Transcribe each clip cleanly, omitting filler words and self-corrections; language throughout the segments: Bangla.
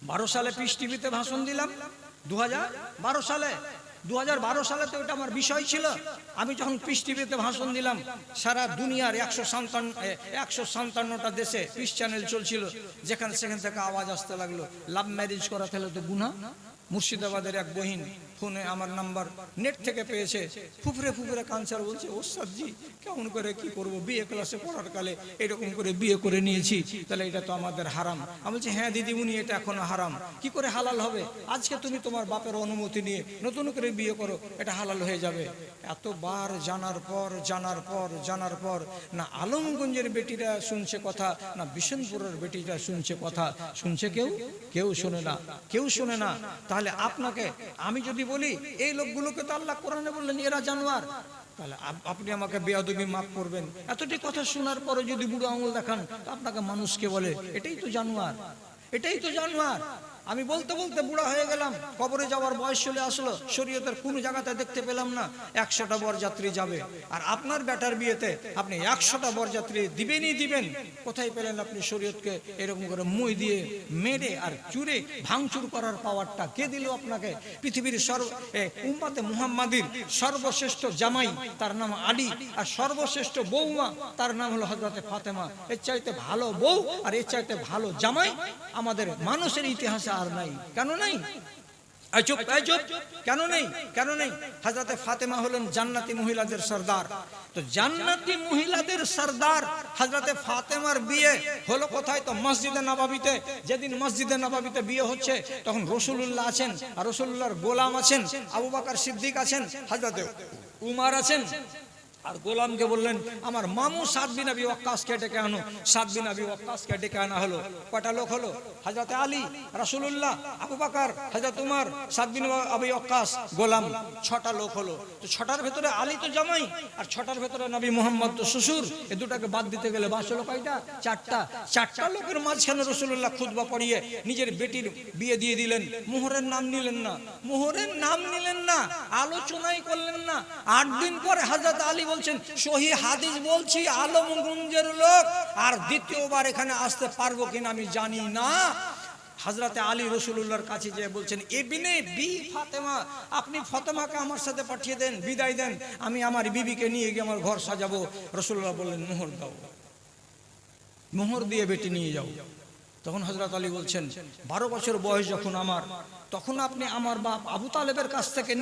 12 সালে পিস টিভিতে ভাষণ দিলাম 2012 সালে। 2012 সালে তো এটা আমার বিষয় ছিল। আমি যখন পিস টিভিতে ভাষণ দিলাম, সারা দুনিয়ার 157টা দেশে পিস চ্যানেল চলছিল, যেখানে সেখান থেকে আওয়াজ আসতে লাগলো, লাভ ম্যারেজ করাতে হলে তো গুনাহ। মুর্শিদাবাদের এক বহিন ফোনে আমার নাম্বার নেট থেকে পেয়েছে, ফুফরে ফুফরে কানসার বলছে, ওস্তাদজি কেমন করে কি করব, বিয়ে ক্লাসে পড়ার কালে এরকম করে বিয়ে করে নিয়েছি, তাহলে এটা তো আমাদের হারাম। আমি বলছি, হ্যাঁ দিদিমণি, এটা এখনো হারাম, কি করে হালাল হবে? আজকে তুমি তোমার বাপের অনুমতি নিয়ে নতুন করে বিয়ে করো, এটা হালাল হয়ে যাবে। এতবার জানার পর না আলমগঞ্জের বেটিরা শুনছে কথা, না বিশনপুরের বেটিরা শুনছে কথা, শুনছে কেউ শোনে না। তাহলে আপনাকে আমি যদি বলি, এই লোকগুলোকে তো আল্লাহ কোরআনে বললেন এরা জানোয়ার, তাহলে আপনি আমাকে বেয়াদবি মাফ করবেন। এতটি কথা শোনার পরে যদি বুড়ো আঙুল দেখান, আপনাকে মানুষকে বলে এটাই তো জানোয়ার। আমি বলতে বলতে বুড়া হয়ে গেলাম, কবরে যাওয়ার বয়স চলে আসলো, শরীয়তের কোন জায়গাতে দেখতে পেলাম না 100টা বরযাত্রী যাবে। আর আপনার বেটার বিয়েতে আপনি 100টা বরযাত্রী দিবেন। কোথায় পেলেন আপনি শরীয়তকে এরকম করে মই দিয়ে মেরে আর চুরে ভাঙচুর করার পাওয়ারটা কে দিল আপনাকে? পৃথিবীর উম্মতে মুহাম্মাদির সর্বশ্রেষ্ঠ জামাই তার নাম আলী, আর সর্বশ্রেষ্ঠ বৌমা তার নাম হলো হযরতে ফাতেমা। এর চাইতে ভালো বউ আর এর চাইতে ভালো জামাই আমাদের মানুষের ইতিহাসে আর নাই। কেন নাই? কেন নেই? হযরতে ফাতেমা হলেন জান্নাতি মহিলাদের সরদার। তো জান্নাতি মহিলাদের সরদার হযরতে ফাতেমার বিয়ে হলো কোথায়? তো মসজিদে নববীতে। যেদিন মসজিদে নববীতে বিয়ে হচ্ছে, তখন রাসূলুল্লাহ আছেন, আর রাসূলুল্লাহর গোলাম আছেন, আবু বকর সিদ্দিক আছেন, হযরতে উমর আছেন। আর গোলামকে বললেন, আমার মামু সাদ বিন আবি ওয়াক্কাসকে ডেকে আনো। সাদ বিন আবি ওয়াক্কাসকে ডেকে আনা হলো। কয়টা লোক হলো? হযরত আলী, রাসূলুল্লাহ, আবু বকর, হযরত উমর, সাদ বিন আবি ওয়াক্কাস, গোলাম। 6টা লোক হলো। তো 6টার ভেতরে আলী তো জামাই, আর 6টার ভেতরে নবী মুহাম্মদ তো শ্বশুর। এই দুটাকে বাদ দিতে গেলে বাস হলো কয়টা? 4টা লোকের মাঝখানে রাসূলুল্লাহ খুতবা পড়িয়ে নিজের বেটির বিয়ে দিয়ে দিলেন। মোহরের নাম নিলেন না, আলোচনাই করলেন না। 8 দিন পরে হযরত আলী বলছেন, সহি হাদিস বলছি, আলমগঞ্জের লোক আর দ্বিতীয়বার এখানে আসতে পারবো কিনা আমি জানি না। হযরতে আলী রাসূলুল্লাহর কাছে যেয়ে বলছেন, ইবনে বি ফাতেমা, আপনি ফাতেমাকে আমার সাথে পাঠিয়ে দেন, বিদায় দেন, আমি আমার বিবিকে নিয়ে গিয়ে আমার ঘর সাজাবো। রাসূলুল্লাহ বললেন, মোহর দাও, মোহর দিয়ে বেটি নিয়ে যাও। তখন হযরত আলী বলছেন, 12 বছর বয়স যখন আমার, তখন আপনি আমার বাপ আবু তালেবের কাছ থেকে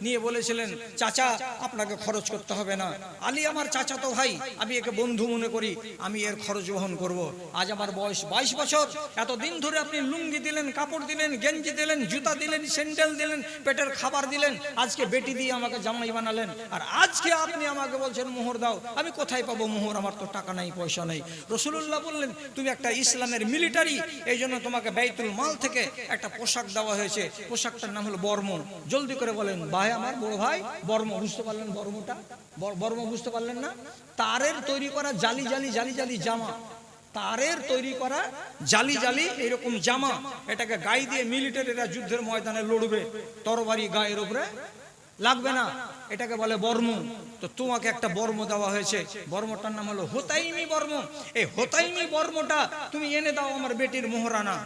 নিয়ে বলেছিলেন, চাচা আপনাকে খরচ করতে হবে না, আলী আমার চাচা তো ভাই, আমি একে বন্ধু মনে করি, আমি এর খরচ বহন করব। আজ আমার বয়স 22 বছর, এতদিন ধরে আপনি লুঙ্গি দিলেন, কাপড় দিলেন, গেঞ্জি দিলেন, জুতা দিলেন, স্যান্ডেল দিলেন, পেটের খাবার দিলেন, আজকে বেটি দিয়ে আমাকে জামাই বানালেন, আর আজকে আপনি আমাকে বলছেন মোহর দাও। আমি কোথায় পাবো মোহর? আমার তো টাকা নাই, পয়সা নাই। রাসূলুল্লাহ বললেন, তুমি একটা ইসলামের মিলিটারি, এই জন্য তোমাকে বাইতুল মাল থেকে একটা পোশাক দেওয়া হয়েছে। পোশাকটার নাম হলো বর্ম। জলদি করে বলেন, ভাই আমার বড় ভাই, বর্ম বুঝতে পারলেন? বর্ম বুঝতে পারলেন না? তারের তৈরি করা জালি জামা, তারের তৈরি করা জালি এরকম জামা, এটাকে গায়ে দিয়ে মিলিটারিরা যুদ্ধের ময়দানে লড়বে, তরবারি গায়ের উপরে লাগবে না, এটাকে বলে বর্ম। তো তোমাকে একটা বর্ম দেওয়া হয়েছে, বর্মটার নাম হলো হোতাইমি বর্ম। এই হোতাইমি বর্মটা তুমি এনে দাও আমার বেটির মোহরানা।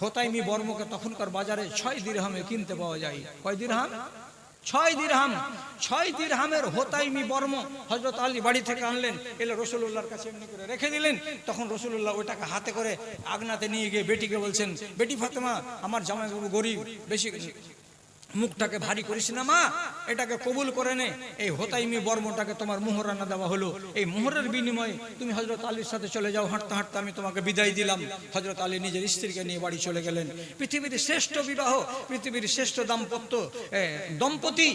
হোতাইমি বর্মকে তখনকার বাজারে 6 দিরহামে কিনতে পাওয়া যায়। কয় দিরহাম? 6 দিরহাম। 6 দিরহামের হোতাইমি বর্ম হযরত আলী বাড়ি থেকে আনলেন, এলে রাসূলুল্লাহর কাছে এমনি করে রেখে দিলেন। তখন রাসূলুল্লাহ ওটাকে হাতে করে আগনাতে নিয়ে গিয়ে বেটিকে বলছেন, বেটি ফাতেমা, আমার জামাইবাবু গরিব, বেশি মুখটাকে ভারী করিস না মা, এটাকে কবুল করে নে। এই হোতাইমি বর্মটাকে তোমার মোহরানা দেওয়া হলো, এই মোহরের বিনিময়ে তুমি হযরত আলীর সাথে চলে যাও, হাঁটতে হাঁটতে আমি তোমাকে বিদায় দিলাম। হযরত আলী নিজের স্ত্রীকে নিয়ে বাড়ি চলে গেলেন। পৃথিবীর শ্রেষ্ঠ বিবাহ, পৃথিবীর শ্রেষ্ঠ দম্পতি,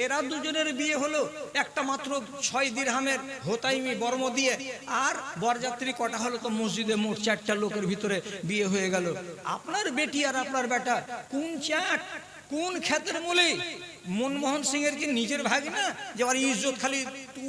এরা দুজনের বিয়ে হলো একটা মাত্র 6 দিরহামের হোতাইমি বর্ম দিয়ে। আর বরযাত্রী কটা হলো? তো মসজিদে মোট 4টা লোকের ভিতরে বিয়ে হয়ে গেল। আপনার বেটি আর আপনার বেটা কোন চাট, কোন ক্ষেতের মূলে? মনমোহন সিং এর কি নিজের ভাগ না যে আর ইজ্জত খালি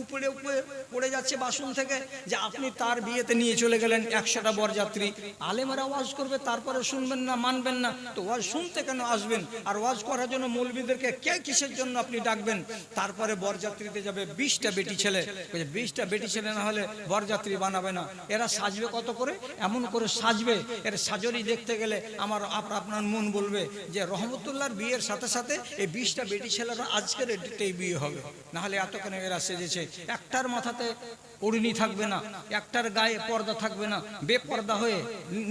উপরে উপরে পড়ে যাচ্ছে বাসন থেকে, যে আপনি তার বিয়েতে নিয়ে চলে গেলেন 100টা বরযাত্রী। আলেমেরা ওয়াজ করবে তারপরে শুনবেন না, মানবেন না, তো ওয়াজ শুনতে কেন আসবেন? আর ওয়াজ করার জন্য মৌলবীদেরকে কে কিসের জন্য আপনি ডাকবেন? তারপরে বরযাত্রীতে যাবে 20টা বেটি ছেলে, 20টা বেটি ছেলে না হলে বরযাত্রী বানাবে না। এরা সাজবে কত করে, এমন করে সাজবে, এর সাজরি দেখতে গেলে আমার আপনার মন বলবে যে রহমতুল্লাহর বিয়ের সাথে সাথে এই 20টা বেটি ছেলেরা আজকের ডেটেই বিয়ে হবে, না হলে এতক্ষণে এরা সেজেছে। একটার মাথাতে ওড়নি থাকবে না, একটার গায়ে পর্দা থাকবে না, বেপর্দা হয়ে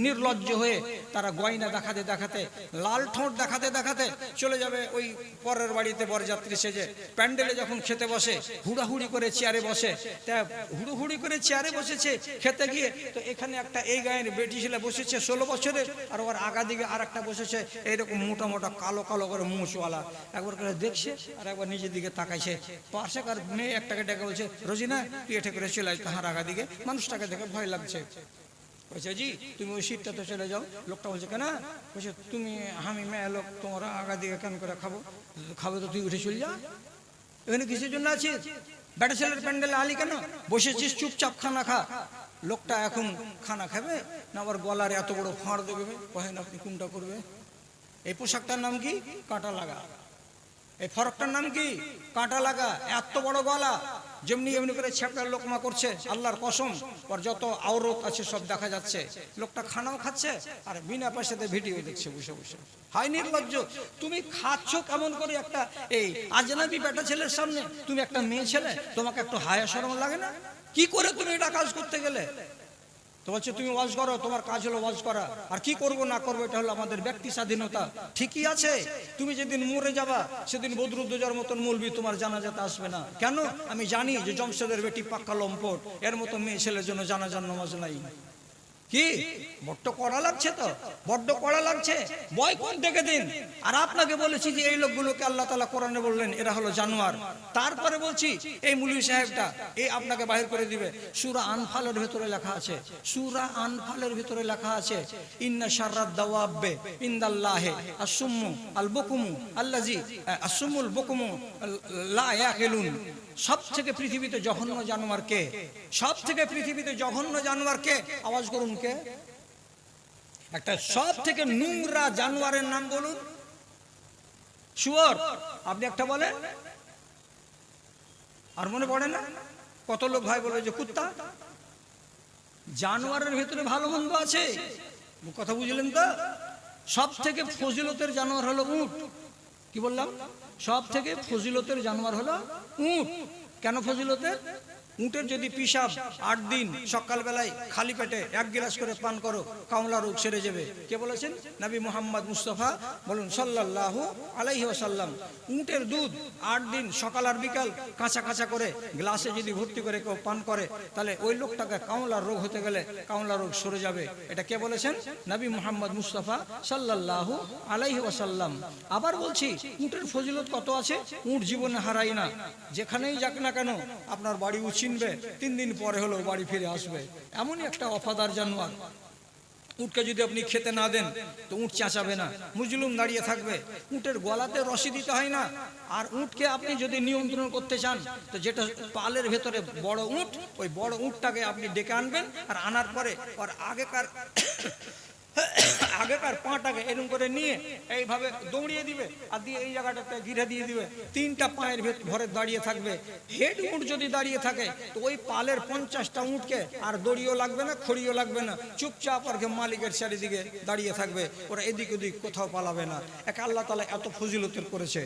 নির্লজ্জ হয়ে তারা গয়না দেখাতে দেখাতে, লাল ঠোঁট দেখাতে দেখাতে চলে যাবে ওই পরের বাড়িতে বরযাত্রী সেজে। প্যান্ডেলে যখন খেতে বসে হুড়াহুড়ি করে চেয়ারে বসে, তা হুড়ুহুড়ি করে চেয়ারে বসেছে খেতে গিয়ে, তো এখানে একটা এই গায়ের বেটি ছেলে বসেছে 16 বছরের, আর ওর আগা দিকে আর একটা বসেছে এইরকম মোটা মোটা কালো কালো করে মুছওয়ালা, একবার করে দেখছে আর একবার নিজের দিকে তাকাইছে। পাশে কার মেয়ে একটাকে ডেকে বলছে, রোজিনা তুই এটা করে চলে আয় তাহার আগা দিকে, মানুষটাকে দেখে ভয় লাগছে। বলছে জি তুমি ওই সিটটাতে চলে যাও। লোকটা বলছে কেন? বলছে তুমি আমি মেয়ে লোক, তোমার আগা দিকে কেন করে খাবো? খাবে তো তুই উঠে চলে যা, এখানে কিসের জন্য আছিস? বেটা ছেলের প্যান্ডেলে আলি কেন? বসেছিস চুপচাপ খানা খা। লোকটা এখন খানা খাবে না আবার গলার এত বড় ফাঁড় দেবে, কহেন আপনি কোনটা করবে? এই পোশাকটার নাম কি? কাঁটা লাগা। এই ফরকটার নাম কি? কাঁটা লাগা। এত বড় গলা, যেমনি এমনি করে ছেপটা লোকমা করছে, আল্লাহর কসম ওর যত আওরত আছে সব দেখা যাচ্ছে। লোকটা খানাও খাচ্ছে আর বিনা পয়সাতে ভিডিও দেখছে বসে বসে। হাই নির্লজ্জ, তুমি খাচ্ছ কেমন করে একটা এই আজনাবি বেটা ছেলের সামনে? তুমি একটা মেয়ে ছেলে, তোমাকে একটু হায়া শরম লাগে না? কি করে তুমি এটা কাজ করতে গেলে? তো বলছে তুমি ওয়াজ করো, তোমার কাজ হলো ওয়াজ করা, আর কি করব না করবো এটা হলো আমাদের ব্যক্তি স্বাধীনতা। ঠিকই আছে, তুমি যেদিন মরে যাবা সেদিন বদরুদ্দোজার মতন মৌলবি তোমার জানাজাতে আসবে না। কেন? আমি জানি যে জমশেদের বেটি পাক্কা লম্পট, এর মতো মেয়ে ছেলের জন্য জানাজার নামাজ নাই। কি বড্ড কড়া লাগছে, তো বড্ড কড়া লাগছে, বয়কট ডেকে দিন। আর আপনাকে বলেছি যে এই লোকগুলোকে আল্লাহ তাআলা কোরআনে বললেন এরা হলো জানোয়ার। তারপরে বলছি এই মুলবি সাহেবটা এই আপনাকে বাহির করে দিবে। সূরা আনফালের ভিতরে লেখা আছে, সূরা আনফালের ভিতরে লেখা আছে, ইন্না শাররাদ দাওয়াবে ইনদাল্লাহি আসুম্মু আল বুকুমু আল্লাজি আসুমুল বুকুমু লা ইয়াকিলুন। সব থেকে পৃথিবীতে জঘন্য জানোয়ার কে? সব থেকে পৃথিবীতে জঘন্য জানোয়ার কে? আওয়াজ করুন কে? একটা সব থেকে নোংরা জানোয়ারের নাম বলুন। শুয়োর, আপনি একটা বলেন, আর মনে পড়ে না? কত লোক ভাই বলে যে কুত্তা। জানোয়ারের ভিতরে ভালো মন্দ আছে, কথা বুঝলেন তো? সব থেকে ফজিলতের জানোয়ার হলো উট। কি বললাম? সব থেকে ফজিলতের জানোয়ার হলো উট। কেন ফজিলতের? উটের যদি পিসাব 8 দিন সকালবেলায় খালি পেটে 1 গ্লাস করে পান করো, কামলা রোগ সেরে যাবে। কে বলেছেন? নবী মুহাম্মদ মুস্তাফা বলুন সাল্লাল্লাহু আলাইহি ওয়াসাল্লাম। উটের দুধ 8 দিন সকাল আর বিকাল কাঁচা কাঁচা করে গ্লাসে যদি ভর্তি করে কেউ পান করে, তাহলে ওই লোকটাকে কামলার রোগ হতে গেলে কামলা রোগ সরে যাবে। এটা কে বলেছেন? নবী মুহাম্মদ মুস্তাফা সাল্লাল্লাহু আলাইহি ওয়াসাল্লাম। আবার বলছি উটের ফজিলত কত আছে, উট জীবনে হারায় না। যেখানেই যাক না কেন আপনার বাড়ি চিনবে, 3 দিন পরে হলো বাড়ি ফিরে আসবে। এমনই একটা ওফাদার জানোয়ার। উটকে যদি আপনি খেতে না দেন তো উট চেঁচাবে না, মুজলুম দাঁড়িয়ে থাকবে। উটের গলাতে রশি দিতে হয় না। আর উটকে আপনি যদি নিয়ন্ত্রণ করতে চান তো যেটা পালের ভেতরে বড় উট, ওই বড় উটটাকে আপনি ডেকে আনবেন, আর আনার পরে ওর আগেকার পাটাকে এরকম করে নিয়ে এইভাবে দৌড়িয়ে দিবে, আর দিয়ে এই জায়গাটাতে ঘিরে দিয়ে দিবে। 3টা পায়ের ভরে দাঁড়িয়ে থাকবে। হেড উট যদি দাঁড়িয়ে থাকে তো ওই পালের 50টা উটকে আর দড়িও লাগবে না, খড়িও লাগবে না, চুপচাপ আর মালিকের চারিদিকে দাঁড়িয়ে থাকবে। ওরা এদিক ওদিক কোথাও পালাবে না। এক আল্লাহ তাআলা এত ফজিলতের করেছে।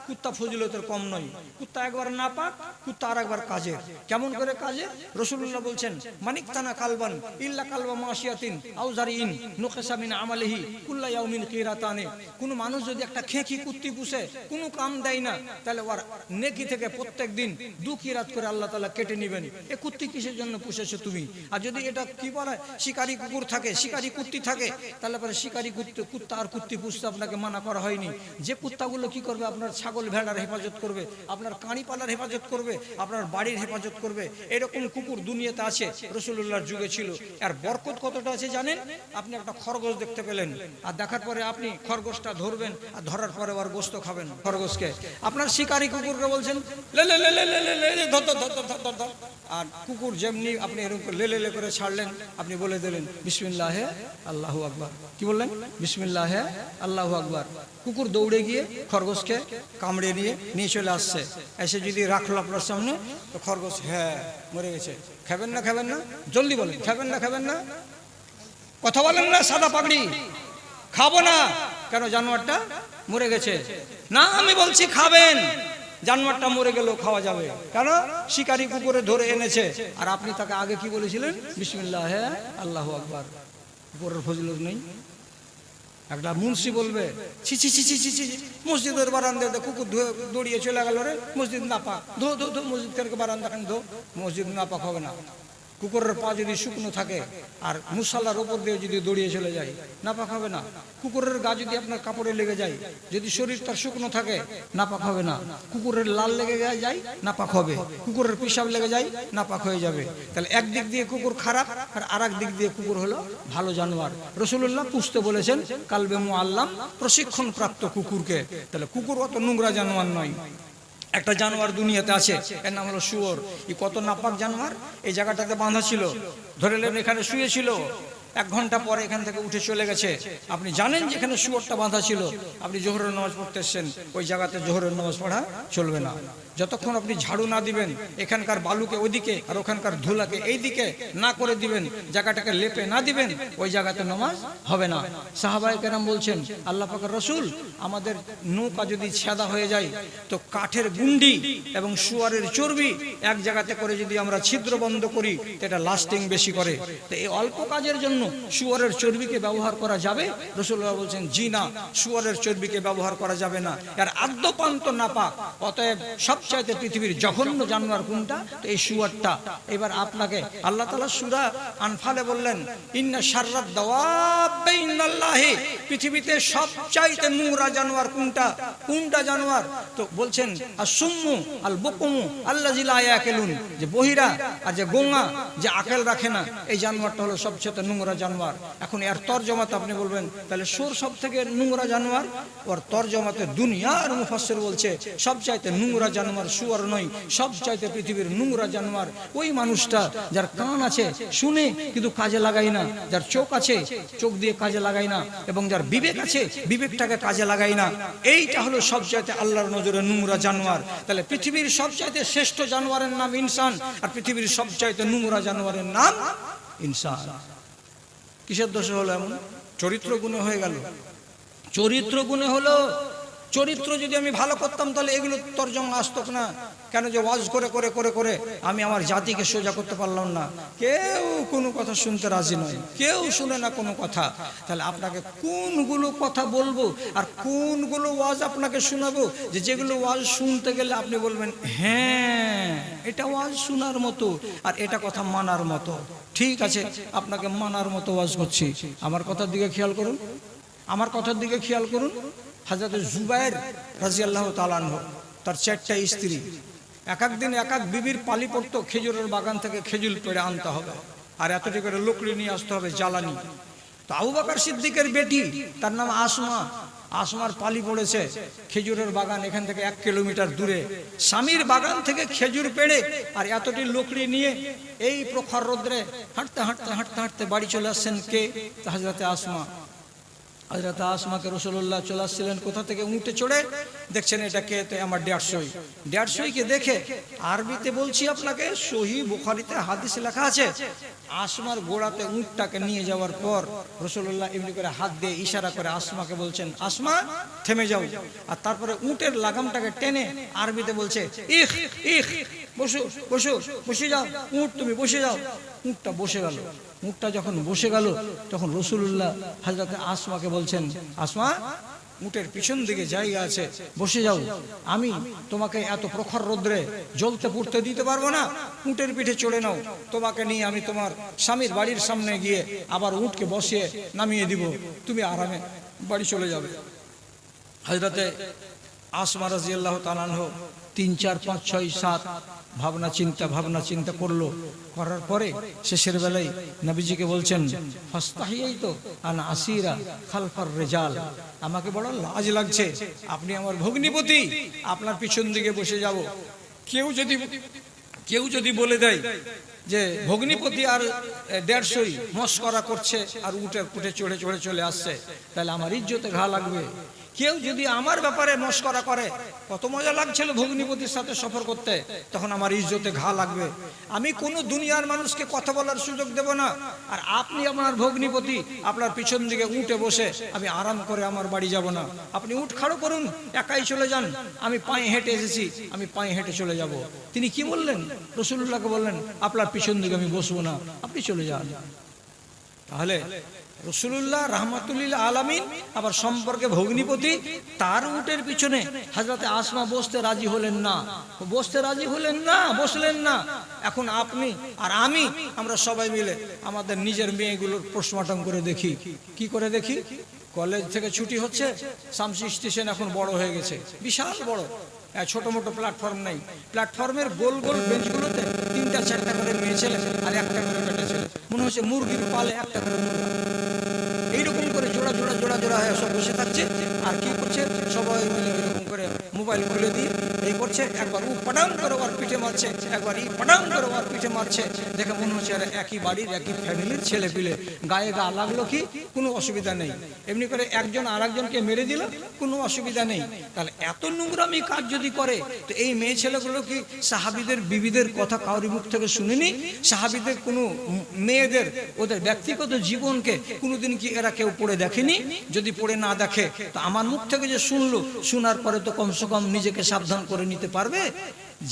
কুত্তা ফজিলতের কম নয়। কুত্তা একবার নাপাক, কুত্তা আর একবার কাজের। কেমন করে কাজের? রাসূলুল্লাহ বলছেন, মানিকতানা কালবান ইল্লা কালবা মাশিয়াতিন আও জারিইন নুকসা মিন আমালিহি কুল্লা ইয়াউমিন কিরাতানে। কোন মানুষ যদি একটা খেঁকি কুত্তি পুষে, কোনো কাম দেয় না, তাহলে ওর নেকি থেকে প্রত্যেক দিন 2 কিরাত করে আল্লাহ তাআলা কেটে নেবেন। এ কুত্তি কিসের জন্য পুষেছো তুমি? আর যদি এটা কি বলে শিকারি কুকুর থাকে, শিকারি কুত্তি থাকে, তাহলে পরে শিকারি কুত্তা আর কুত্তি পুষতে আপনাকে মানা করা হয়নি। যে কুত্তাগুলো কি করবে? আপনার ছাগল ভেড়ার হেফাজত করবে, আপনার কাঁড়ি পালার হেফাজত করবে, আপনার বাড়ির হেফাজত করবে। এরকম কুকুর দুনিয়াতে আছে, রাসূলুল্লাহর যুগে ছিল। আর বরকত কতটা আছে জানেন? আপনি একটা খরগোশ দেখতে পেলেন, আর দেখার পরে আপনি খরগোশটা ধরবেন, আর ধরার পরে আর গোশত খাবেন খরগোশকে। আপনার শিকারী কুকুরকে বলছেন লে লে লে লে লে লে লে ধর ধর ধর ধর ধর ধর, আর কুকুর যেমনি আপনি এরকম লে লে লে করে ছাড়লেন, আপনি বলে দিলেন বিসমিল্লাহে আল্লাহু আকবার। কি বললেন? বিসমিল্লাহে আল্লাহু আকবার। কুকুর দৌড়ে গিয়ে খরগোশকে কামড়ে নিয়ে চলে আসছে, এসে যদি রাখলো আপনার সামনে, তো খরগোশ হ্যাঁ মরে গেছে। খাবেন না খাবেন না? জলদি বলেন, খাবেন না খাবেন না? কথা বলেন না সাদা পাগড়ি। খাবো না কেন? জানোয়ারটা মরে গেছে। না, আমি বলছি খাবেন। জানোয়ারটা মরে গেলেও খাওয়া যাবে, কেন? শিকারী কুকুরে ধরে এনেছে, আর আপনি তাকে আগে কি বলেছিলেন? বিসমিল্লাহে আল্লাহু আকবার। কুকুরের ফজিলত নেই? একটা মুন্সি বলবে ছি ছি ছি ছি ছি ছি, মসজিদের বারান্দাতে কুকুর দৌড়িয়ে চলে গেল রে, মসজিদ নাপাক, ধো ধো ধো, মসজিদ থেকে বারান্দা খান ধো, মসজিদ নাপাক হবে না। কুকুরের পা যদি শুকনো থাকে আর মুসাল্লার ওপর দিয়ে যদি দৌড়িয়ে চলে যায়, নাপাক হবে না। কুকুরের গা যদি আপনার কাপড়ে লেগে যায়, যদি শরীর তার শুকনো থাকে, নাপাক হবে না। কুকুরের লাল লেগে যায়, নাপাক হবে। কুকুরের পিসাব লেগে যায়, নাপাক হয়ে যাবে। তাহলে একদিক দিয়ে কুকুর খারাপ, আর আরেক দিক দিয়ে কুকুর হলো ভালো জানোয়ার। রাসূলুল্লাহ পুষতে বলেছেন কালবে মুআল্লাম, প্রশিক্ষণ প্রাপ্ত কুকুরকে। তাহলে কুকুর অত নোংরা জানোয়ার নয়। একটা জানোয়ার দুনিয়াতে আছে, এর নাম হলো শুয়োর। এই কত নাপাক জানোয়ার। এই জায়গাটাতে বাঁধা ছিল, ধরেলেন এখানে শুয়েছিল, 1 ঘন্টা পরে এখান থেকে উঠে চলে গেছে। আপনি জানেন যে এখানে শুয়োরটা বাঁধা ছিল, আপনি জোহরের নামাজ পড়তে এসেছেন, ওই জায়গাতে জোহরের নামাজ পড়া চলবে না। যতক্ষণ আপনি ঝাড়ু না দিবেন, এখানকার বালুকে ওইদিকে আর ওখানকার ধুলাকে এইদিকে না করে দিবেন, জায়গাটাকে লেপে না দিবেন, ওই জায়গাতে নামাজ হবে না। সাহাবায়ে কেরাম বলছেন আল্লাহ পাকের রাসূল, আমাদের নৌকা যদি ছেদা হয়ে যায়, তো কাঠের গুন্ডি এবং শুয়ারের চর্বি এক জায়গাতে করে যদি আমরা ছিদ্র বন্ধ করি, এটা লাস্টিং বেশি করে। তো এই অল্প কাজের জন্য শুয়ারের চর্বিকে ব্যবহার করা যাবে? রাসূলুল্লাহ বলছেন জি না, শুয়ারের চর্বিকে ব্যবহার করা যাবে না। আর আদ্যপান্ত নাপাক। অতএব সবচাইতে পৃথিবীর জঘন্য জানোয়ার কোনটা? তো এই শুয়ারটা। এবার আপনাকে আল্লাহ তাআলা সূরা আনফালে বললেন ইন্না শাররাদ দাওয়াবি ইন্নাল্লাহি, পৃথিবীতে সবচাইতে নোংরা জানোয়ার কোনটা? কোনটা জানোয়ার? তো বলছেন আসুম্মু আল বুকুমু আল্লাযী লা ইয়াকিলুন, যে বহিরা আর যে গোঙা, যে আকল রাখে না, এই জানোয়ারটা হলো সবচেয়ে নোংরা জানোয়ার। এখন এর তরজমাতে আপনি বলবেন তাহলে সুর সব থেকে নোংরা জানোয়ার। ওর তরজমাতে দুনিয়ার মুফাসসির বলছে সবচাইতে নোংরা জানোয়ার শুয়োর নয়, সবচাইতে পৃথিবীর নোংরা জানোয়ার ওই মানুষটা যার কান আছে শুনে কিন্তু কাজে লাগায় না, যার চোখ আছে চোখ দিয়ে কাজে লাগায় না, এবং যার বিবেক আছে বিবেকটাকে কাজে লাগায় না। এইটা হলো সবচাইতে আল্লাহর নজরে নোংরা জানোয়ার। তাহলে পৃথিবীর সবচাইতে শ্রেষ্ঠ জানোয়ারের নাম ইনসান, আর পৃথিবীর সবচাইতে নোংরা জানোয়ারের নাম ইনসান। কিসের দোষে হলো এমন? চরিত্র গুণে হয়ে গেল। চরিত্র গুণে হলো। চরিত্র যদি আমি ভালো করতাম তাহলে এগুলো তরজমা আসতো না। কেন যে ওয়াজ করে করে করে করে আমি আমার জাতিকে সোজা করতে পারলাম না। কেউ কোনো কথা শুনতে রাজি নয়, কেউ শুনে না কোনো কথা। তাহলে আপনাকে কোনগুলো কথা বলবো আর কোনগুলো ওয়াজ আপনাকে শোনাবো, যে যেগুলো ওয়াজ শুনতে গেলে আপনি বলবেন হ্যাঁ এটা ওয়াজ শোনার মতো, আর এটা কথা মানার মতো। ঠিক আছে, আপনাকে মানার মতো ওয়াজ করছি। আমার কথার দিকে খেয়াল করুন, আমার কথার দিকে খেয়াল করুন। হযরত জুবায়ের রাদিয়াল্লাহু তাআলা আনহু, তার 4টা স্ত্রী, এক এক দিন এক এক বিবির পালি পড়তো। খেজুরের বাগান থেকে খেজুর পেড়ে আনতে হবে, আর এতটি করে লকড়ি নিয়ে আসতে হবে, জ্বালানি। তো আবু বকর সিদ্দিকের বেটি, তার নাম আসমা। আসমার পালি পড়েছে খেজুরের বাগান এখান থেকে 1 কিলোমিটার দূরে। স্বামীর বাগান থেকে খেজুর পেড়ে আর এতটি লকড়ি নিয়ে এই প্রখর রোদ্রে হাঁটতে হাঁটতে হাঁটতে হাঁটতে বাড়ি চলে আসছেন কে? হযরত আসমা। হযরত আসমাকে রাসূলুল্লাহ চলে আসছিলেন কোথা থেকে? উঠে চড়ে। দেখছেন এটা কে? তো আমার 150 কে দেখে আরবিতে বলছি আপনাকে, সহিহ বুখারীতে হাদিসে লেখা আছে, আসমার গোড়াতে উটটাকে নিয়ে যাওয়ার পর রাসূলুল্লাহ এমনি করে হাত দিয়ে ইশারা করে আসমাকে বলছেন আসমা থেমে যাও। আর তারপরে উটের লাগামটাকে টেনে আরবিতে বলছে ইখ ইখ, বসো বসো, বসে যাও উট, তুমি বসে যাও। উটটা বসে গেল। উটটা যখন বসে গেল তখন রাসূলুল্লাহ হযরত আসমাকে বলছেন আসমা, উটের পিছন দিকে জায়গা আছে, বসে যাও। আমি তোমাকে এত প্রখর রোদ্রে জ্বলতে পুড়তে দিতে পারবো না, উটের পিঠে চড়ে নাও। তোমাকে নিয়ে আমি তোমার স্বামীর বাড়ির সামনে গিয়ে আবার উটকে বসিয়ে নামিয়ে দিব, তুমি আরামে বাড়ি চলে যাবে। হযরতে আসমা রাদিয়াল্লাহু তাআলা আনহু 3 4 5 6 7 ভাবনা চিন্তা করলো, করার পরে শেষের বেলায় নবীজিকে বলছেন ফাস্তাহিয়াইতু আন আসিরা খালফার রিজাল, আমাকে বড় লাজ লাগছে, আপনি আমার ভগ্নিপতি, আপনার পিছন দিকে বসে যাব। কেউ যদি বলে দেয় যে ভগ্নিপতি আর 150 মস্করা করছে আর উঠে চড়ে চলে আসছে, তাহলে আমার ইজ্জতে ঘা লাগবে। কেউ যদি আমার ব্যাপারে মস্করা করে, কত মজা লাগছিল ভগ্নিপতির সাথে সফর করতে, তখন আমার ইজ্জতে ঘা লাগবে। আমি কোনো দুনিয়ার মানুষকে কথা বলার সুযোগ দেব না। আর আপনি আমার ভগ্নিপতি, আপনার পিছন দিকে উঠে বসে আমি আরাম করে আমার বাড়ি যাব না। আপনি উঠ খাড়ো করুন, একাই চলে যান, আমি পায়ে হেঁটে এসেছি, আমি পায়ে হেঁটে চলে যাব। তিনি কি বললেন? রাসূলুল্লাহকে বললেন আপনার পিছন দিকে আমি বসবো না, আপনি চলে যান। তাহলে রাসূলুল্লাহ রাহমাতুল্লিল আলামিন আবার সম্পর্কে ভগ্নিপতি, তার উটের পিছনে হযরতে আসমা বসতে রাজি হলেন না, বসলেন না। এখন আপনি আর আমরা সবাই মিলে আমাদের নিজের মেয়েগুলোর পোস্টমর্টম করে দেখি। কি করে দেখি? কলেজ থেকে ছুটি হচ্ছে, শামসি স্টেশন এখন বড় হয়ে গেছে, বিশাল বড়, ছোট মোটো প্ল্যাটফর্ম নেই। প্ল্যাটফর্মের গোল গোল বেঞ্চগুলোতে 3টা 4টা করে মেয়ে ছেলে আর 1টা করে বেটা ছেলে, মনে হচ্ছে মুরগির পালে 1টা করে মুরগি, এইরকম করে জোড়া হয়ে সব বসে থাকছে। আর কি করছে? সবাই মিলে এরকম করে মোবাইল খুলে দিয়ে এই করছে, একবার ও পাটাম করে ওর পিঠে মারছে, একবার ই পাটাম করে ওর পিঠে মারছে। দেখে মনে হচ্ছে আর একই বাড়ির একই ফ্যামিলির ছেলে পিলে, গায়ে গা লাগলো কি? কোনো অসুবিধা নেই। এমনি করে একজন আর একজনকে মেরে দিল, কোনো অসুবিধা নেই। তাহলে এত নোংরামি কাজ যদি করে, তো এই মেয়ে ছেলেগুলো কি সাহাবীদের বিবিদের কথা কাউরি মুখ থেকে শুনেনি? সাহাবীদের কোনো মেয়েদের ওদের ব্যক্তিগত জীবনকে কোনোদিন কি এরা কেউ পড়ে দেখেনি? যদি পড়ে না দেখে, তো আমার মুখ থেকে যে শুনলো, শোনার পরে তো কমসে কম নিজেকে সাবধান করে নিতে পারবে।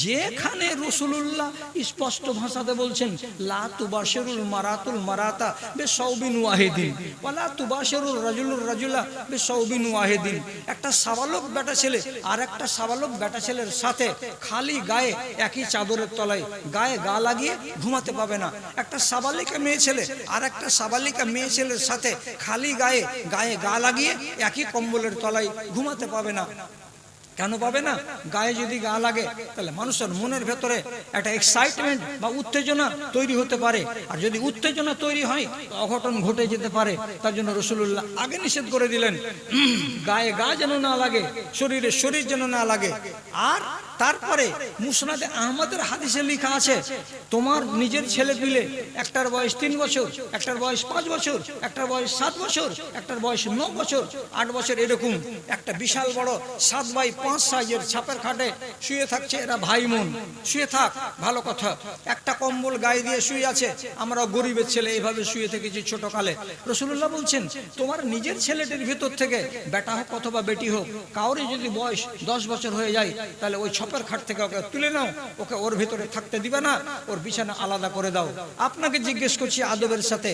যেখানে রাসূলুল্লাহ স্পষ্ট ভাষাতে বলছেন লা তুবাশিরুল মারাতুল মারাতা বিসাউবিন ওয়াহিদিন ওয়ালা তুবাশিরুল রাজুলুর রাজুলা বিসাউবিন ওয়াহিদিন, একটা সাবালক বেটা ছেলে আর একটা সাবালক বেটা ছেলের সাথে খালি গায়ে একই চাদরের তলায় গায়ে গা লাগিয়ে ঘুমাতে পাবে না। একটা সাবালিকা মেয়ে ছেলে আর একটা সাবালিকা মেয়ে ছেলের সাথে খালি গায়ে গা লাগিয়ে একই কম্বলের তলায় ঘুমাতে পাবে না। কেন পাবে না? গায়ে যদি গা লাগে, তাহলে মানুষের মনের ভেতরে একটা এক্সাইটমেন্ট বা উত্তেজনা তৈরি হতে পারে। আর যদি উত্তেজনা তৈরি হয়, অঘটন ঘটে যেতে পারে। তার জন্য রাসূলুল্লাহ আগে নিষেধ করে দিলেন, গায়ে গা যেন না লাগে, শরীর যেন না লাগে। আর তারপরে মুসনাদে আহমদের হাদিসে লেখা আছে, তোমার নিজের ছেলে পিলে, একটার বয়স 3 বছর, একটার বয়স 5 বছর, একটার বয়স 7 বছর, একটার বয়স 9 বছর, 8 বছর, এরকম একটা বিশাল বড় 7x5 সাইজের ছাপের খাটে শুয়ে থাকছে। এরা ভাই বোন, শুয়ে থাক, ভালো কথা। একটা কম্বল গায়ে দিয়ে শুয়ে আছে। আমরা গরিবের ছেলে এইভাবে শুয়ে থেকেছি ছোটকালে। রাসূলুল্লাহ বলছেন, তোমার নিজের ছেলেটির ভিতর থেকে, বেটা হোক অথবা বেটি হোক, কাউরে যদি বয়স 10 বছর হয়ে যায়, তাহলে ওই ছাপের খাট থেকে ওকে তুলে নাও, ওকে ওর ভিতরে থাকতে দিবে না, ওর বিছানা আলাদা করে দাও। আপনাকে জিজ্ঞেস করছি আদবের সাথে,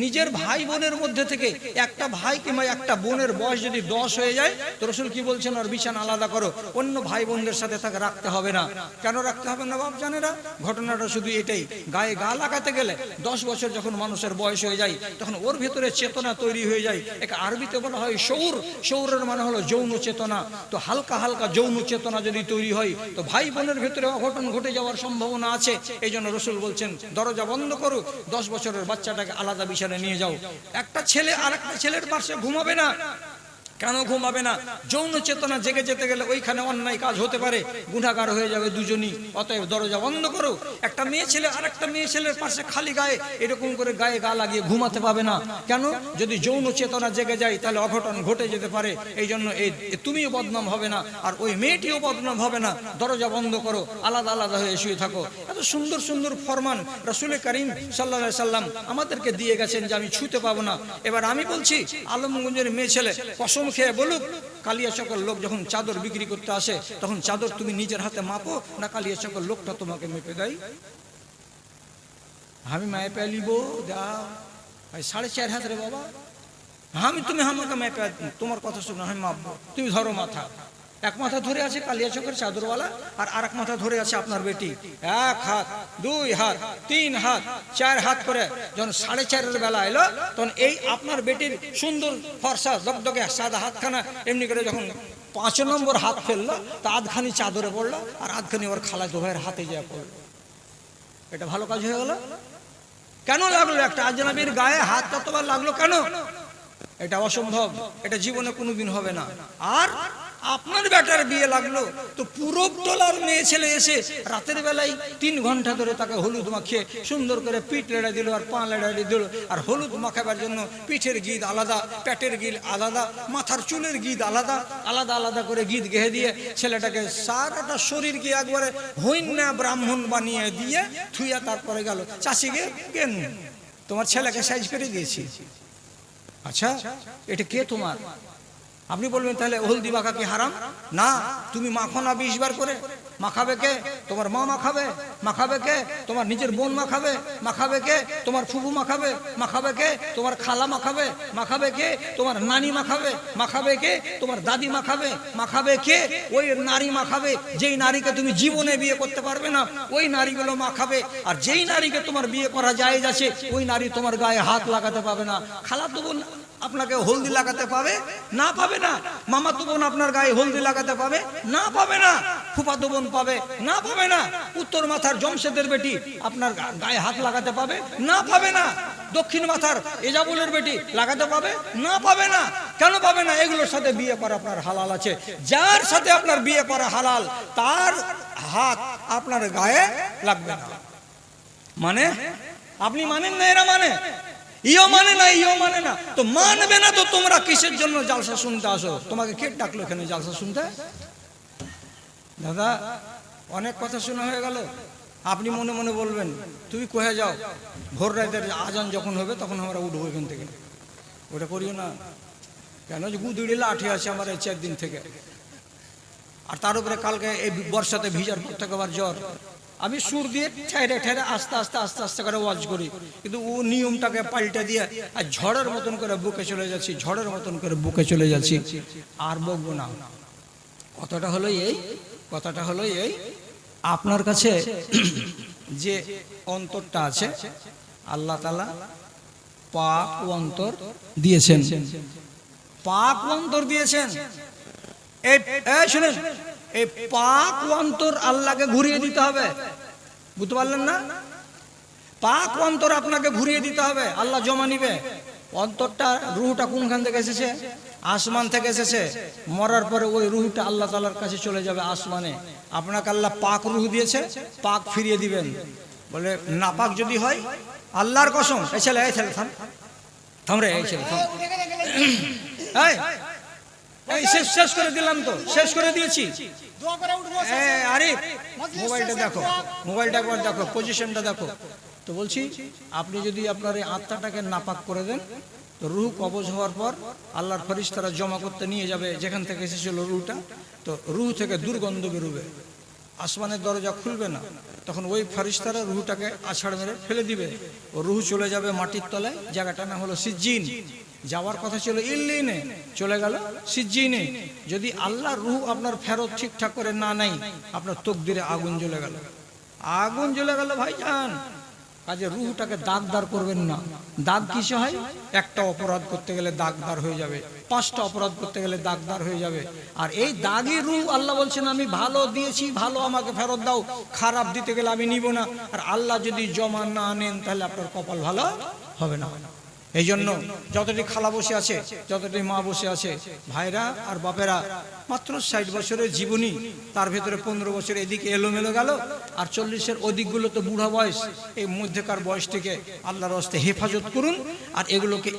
নিজের ভাই বোনের মধ্যে থেকে একটা ভাই কিংবা একটা বোনের বয়স যদি 10 হয়ে যায়, তো রাসূল কি বলছেন? ওর বিছানা আলাদা করো, অন্য ভাই বোনদের সাথে তাকে রাখতে হবে না। কেন রাখতে হবে না বাপ জানেরা? ঘটনাটা শুধু এটাই, গায়ে গা লাগাতে গেলে 10 বছর যখন মানুষের বয়স হয়ে যায়, তখন ওর ভিতরে চেতনা তৈরি হয়ে যায়। একে আরবিতে বলা হয় শৌর। শৌরের মানে হলো যৌন চেতনা। তো হালকা হালকা যৌন চেতনা যদি তৈরি হয়, তো ভাই বোনের ভিতরে অঘটন ঘটে যাওয়ার সম্ভাবনা আছে। এই জন্য রাসূল বলছেন, দরজা বন্ধ করো, 10 বছরের বাচ্চাটাকে আলাদা বিছানায় নিয়ে যাও। একটা ছেলে আর একটা ছেলের পাশে ঘুমাবে না। কেন ঘুমাবে না? যৌন চেতনা জেগে যেতে গেলে ওইখানে অন্যায় কাজ হতে পারে, গুনাহগার হয়ে যাবে দুজনই। অতএব দরজা বন্ধ করো। একটা মেয়ে ছেলে আর একটা মেয়ে ছেলের পাশে খালি গায়ে এরকম করে গায়ে গা লাগিয়ে ঘুমাতে পাবে না। কেন? যদি যৌন চেতনা জেগে যায়, তাহলে অঘটন ঘটে যেতে পারে। এই জন্য তুমিও বদনাম হবে না, আর ওই মেয়েটিও বদনাম হবে না। দরজা বন্ধ করো, আলাদা আলাদা হয়ে শুয়ে থাকো। এত সুন্দর সুন্দর ফরমান রাসূল করিম সাল্লাল্লাহু আলাইহি সাল্লাম আমাদেরকে দিয়ে গেছেন যে আমি ছুঁতে পাবো না। এবার আমি বলছি, আলমগঞ্জের মেয়ে ছেলে কসম খেয়ে বলুক, কালিয়াচকের লোক যখন চাদর বিক্রি করতে আসে, তখন চাদর তুমি নিজের হাতে মাপো না কালিয়াচকের লোকটা তোমাকে মেপে দেয়? আমি মেপে লিব, যাও ভাই 4.5 হাত রে বাবা, তুমি আমাকে মেপে, তোমার কথা শুনো, আমি মাপবো, তুমি ধরো মাথা। এক মাথা ধরে আছে কালিয়াচকের চাদরওয়ালা, আর আরেক মাথা ধরে আছে আপনার বেটি। 1 হাত, 2 হাত, 3 হাত, 4 হাত করে যখন 4.5 বেলা এলো, তখন এই আপনার বেটির সুন্দর ফর্সা দগদগে সাদা হাতখানা এমনি করে যখন 5 নম্বর হাত ফেললো, তা আধখানি চাদরে পড়লো আর আধখানি ওর খালাতো ভাইয়ের হাতে যা পড়লো। এটা ভালো কাজ হয়ে গেল? কেন লাগলো? একটা আজনবীর গায়ে হাত ততবার লাগলো কেন? এটা অসম্ভব, এটা জীবনে কোনোদিন হবে না। আর আপনার বেটার বিয়ে লাগলো, তো পূরব টলার মেয়ে ছেলে এসে রাতের বেলায় 3 ঘন্টা ধরে তাকে হলুদ মাখিয়ে সুন্দর করে পিঠ লেড়া দিল আর পা লেড়া দিল। আর হলুদ মাখাবার জন্য পিঠের গিদ আলাদা, পেটের গিদ আলাদা, মাথার চুলের গিদ আলাদা, আলাদা আলাদা করে গিদ গেহে দিয়ে ছেলেটাকে সারাটা শরীরকে একবারে হইন্যা ব্রাহ্মণ বানিয়ে দিয়ে থুইয়া তারপরে গেল, চাষিকে কেন তোমার ছেলেকে সাইজ করে দিয়েছি। আচ্ছা, এটা কে তোমার? আপনি বলবেন তাহলে হলদি মাখা কি হারাম? না, তুমি মাখো না 20 বার করে। মাখাবে কে? তোমার মা মাখাবে। মাখাবে কে? তোমার নিজের বোন মাখাবে। মাখাবে কে? তোমার ফুফু মাখাবে। মাখাবে কে? তোমার খালা মাখাবে। মাখাবে কে? তোমার নানি মাখাবে। মাখাবে কে? তোমার দাদি মাখাবে। মাখাবে কে? ওই নারী মাখাবে যেই নারীকে তুমি জীবনে বিয়ে করতে পারবে না, ওই নারীগুলো মাখাবে। আর যেই নারীকে তোমার বিয়ে করা জায়েজ আছে, ওই নারী তোমার গায়ে হাত লাগাতে পাবে না। খালাতো বোন আপনাকে হলদি লাগাতে পাবে না? পাবে না। মামাতো বোন আপনার গায়ে হলদি লাগাতে পাবে না? পাবে না। ফুফাতো বোন পাবে না? পাবে না। উত্তর মাথার জমশেদের বেটি আপনার গায়ে হাত লাগাতে পাবে না? পাবে না। দক্ষিণ মাথার এজাবুলের বেটি লাগাতে পাবে না? পাবে না। কেন পাবে না? এগুলোর সাথে বিয়ে করা আপনার হালাল আছে। যার সাথে আপনার বিয়ে করা হালাল, তার হাত আপনার গায়ে লাগবে না। মানে আপনি মানেন না, এরা মানে, ইও মানে না, ইও মানে না, তো মানবে না তো তোমরা কিসের জন্য জালসা শুনতে আসো? তোমাকে কে ডাকলো এখানে জালসা শুনতে? দাদা, অনেক কথা শোনা হয়ে গেল। আপনি মনে মনে বলবেন তুমি কোথায় যাও, ভোর রাতের আজান যখন হবে তখন আমরা উঠবো এখান থেকে। ওটা করিও না। কেন? যে গুদুড়ি লাঠি আছে আমার এই 4 দিন থেকে, আর তার উপরে কালকে এই বর্ষাতে ভিজার পর থেকে আবার জ্বর। আমি সুর দিয়ে ঠেরে ঠেরে আস্তে আস্তে আস্তে আস্তে করে ওয়াজ করি, কিন্তু ও নিয়মটাকে পাল্টে দিয়ে আর ঝড়ের মতন করে বুকে চলে যাচ্ছি, ঝড়ের মতন করে বুকে চলে যাচ্ছি। আর বকবো না। কথাটা হলো এই, কথাটা হলো এই, আপনার কাছে যে অন্তরটা আছে আল্লাহ তাআলা পাক অন্তর দিয়েছেন, পাক অন্তর দিয়েছেন। এই শুনেন, এই পাক অন্তর আল্লাহকে ঘুরিয়ে দিতে হবে। বুঝতে পারলেন না? পাক অন্তর আপনাকে ঘুরিয়ে দিতে হবে, আল্লাহ জমা নিবে। অন্তরটা, রুহটা কোনখান থেকে এসেছে? আসমান থেকে এসেছে। মরার পরে ওই রুহটা আল্লাহ তাআলার কাছে চলে যাবে আসমানে। আপনাকে আল্লাহ পাক রুহ দিয়েছে, পাক ফিরিয়ে দিবেন। বলে নাপাক যদি হয়, আল্লাহর কসম, এই ছেলে থাম থাম রে, এই ছেলে থাম, এই শেষ করে দিলাম তো, শেষ করে দিয়েছি। আরে মোবাইলটা দেখো, মোবাইলটা একবার দেখো, পজিশনটা দেখো। তো বলছি, আপনি যদি আপনার এই আত্মাটাকে নাপাক করে দেন, তো রুহ কবজ হওয়ার পর আল্লাহর ফেরেশতারা জমা করতে নিয়ে যাবে যেখান থেকে এসেছিল রুহটা। তো রুহ থেকে দুর্গন্ধ বেরোবে, আসমানের দরজা খুলবে না, তখন ওই ফেরেশতারা রুহটাকে আছাড় মেরে ফেলে দিবে। ও রুহ চলে যাবে মাটির তলায়, জায়গাটার নাম হলো সিজ্জিন। যাওয়ার কথা ছিল ইল্লিনে, চলে গেল সিজ্জিনে। যদি আল্লাহ রুহ আপনার ফেরত ঠিকঠাক করে না নেয়, আপনার তকদিরে আগুন জ্বলে গেল, আগুন জ্বলে গেল ভাইজান। কাজে রুহটাকে দাগদার করবেন না। দাগ কিসে হয়? একটা অপরাধ করতে গেলে দাগদার হয়ে যাবে, 5টা অপরাধ করতে গেলে দাগদার হয়ে যাবে। আর এই দাগি রুহ আল্লাহ বলছেন আমি ভালো দিয়েছি, ভালো আমাকে ফেরত দাও, খারাপ দিতে গেলে আমি নিব না। আর আল্লাহ যদি জমা না নেন, তাহলে আপনার কপাল ভালো হবে না। এই জন্য যতটি খালা বসে আছে, যতটি মা বসে আছে, ভাইরা আর বাপেরা, মাত্র 60 বছরের জীবনী, তার ভেতরে 15 বছর এদিকে এলোমেলো গেল, আর 40-এর অধিকগুলো তো বুড়া বয়স। এই মধ্যেকার বয়সটিকে আল্লাহর রাস্তায় হেফাজত করুন, আর এগুলোকে